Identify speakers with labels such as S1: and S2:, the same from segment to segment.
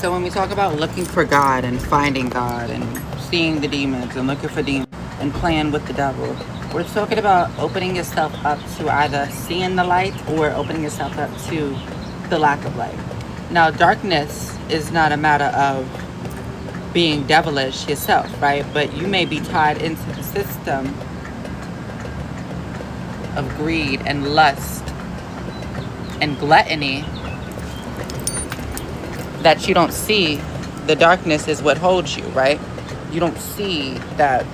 S1: So when we talk about looking for God and finding God and seeing the demons and looking for demons and playing with the devil, we're talking about opening yourself up to either seeing the light or opening yourself up to the lack of light. Now, darkness is not a matter of being devilish yourself, right? But you may be tied into the system of greed and lust and gluttony that you don't see. The darkness is what holds you, right? You don't see that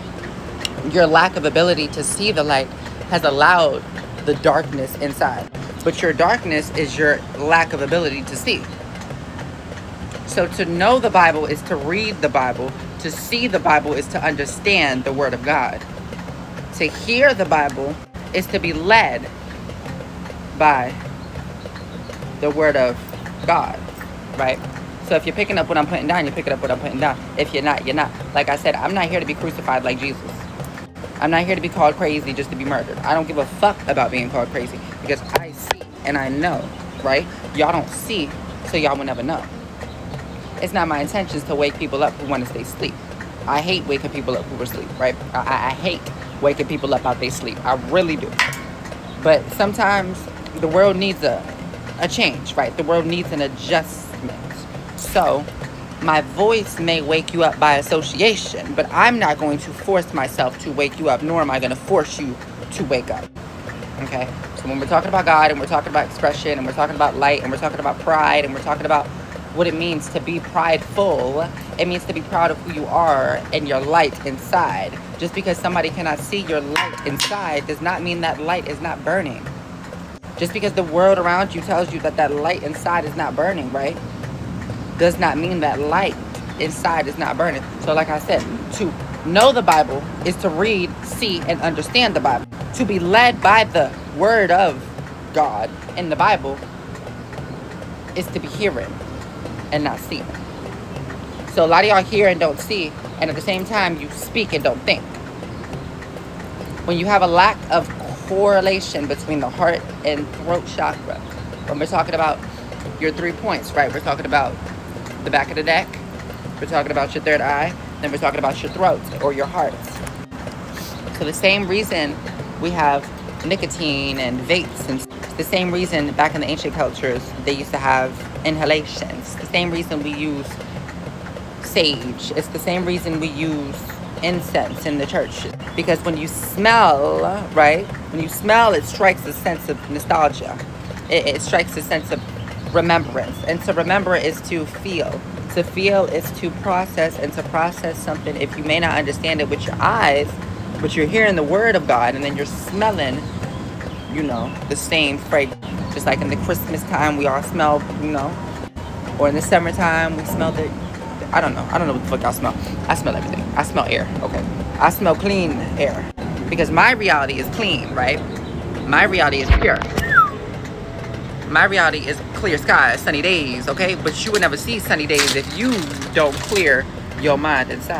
S1: your lack of ability to see the light has allowed the darkness inside. But your darkness is your lack of ability to see. So to know the Bible is to read the Bible. To see the Bible is to understand the Word of God. To hear the Bible is to be led by the Word of God, right? So if you're picking up what I'm putting down, you're picking up what I'm putting down. If you're not, you're not. Like I said, I'm not here to be crucified like Jesus. I'm not here to be called crazy just to be murdered. I don't give a fuck about being called crazy because I see and I know, right? Y'all don't see, so y'all will never know. It's not my intentions to wake people up who want to stay asleep. I hate waking people up who are asleep, right? I hate waking people up out they sleep. I really do. But sometimes the world needs a change, right? The world needs an adjustment. So my voice may wake you up by association, but I'm not going to force myself to wake you up, nor am I going to force you to wake up. Okay? So when we're talking about God and we're talking about expression and we're talking about light and we're talking about pride and we're talking about what it means to be prideful, it means to be proud of who you are and your light inside. Just because somebody cannot see your light inside does not mean that light is not burning. Just because the world around you tells you that that light inside is not burning, right? Does not mean that light inside is not burning. So like I said, to know the Bible is to read, see, and understand the Bible. To be led by the Word of God in the Bible is to be hearing and not seeing. So a lot of y'all hear and don't see, and at the same time you speak and don't think. When you have a lack of correlation between the heart and throat chakra, when we're talking about your 3 points, right? We're talking about the back of the neck, we're talking about your third eye, then we're talking about your throat or your heart. So the same reason we have nicotine and vapes, and it's the same reason back in the ancient cultures they used to have inhalations. The same reason we use sage. It's the same reason we use incense in the church. Because when you smell, right? When you smell, it strikes a sense of nostalgia. It strikes a sense of remembrance. And to remember is to feel. To feel is to process, and to process something, if you may not understand it with your eyes, but you're hearing the Word of God, and then you're smelling, you know, the same fragrance. Just like in the Christmas time, we all smell, you know, or in the summertime, we smell the, I don't know what the fuck I smell. I smell everything. I smell air, okay? I smell clean air. Because my reality is clean, right? My reality is pure. My reality is clear skies, sunny days, okay? But you would never see sunny days if you don't clear your mind inside.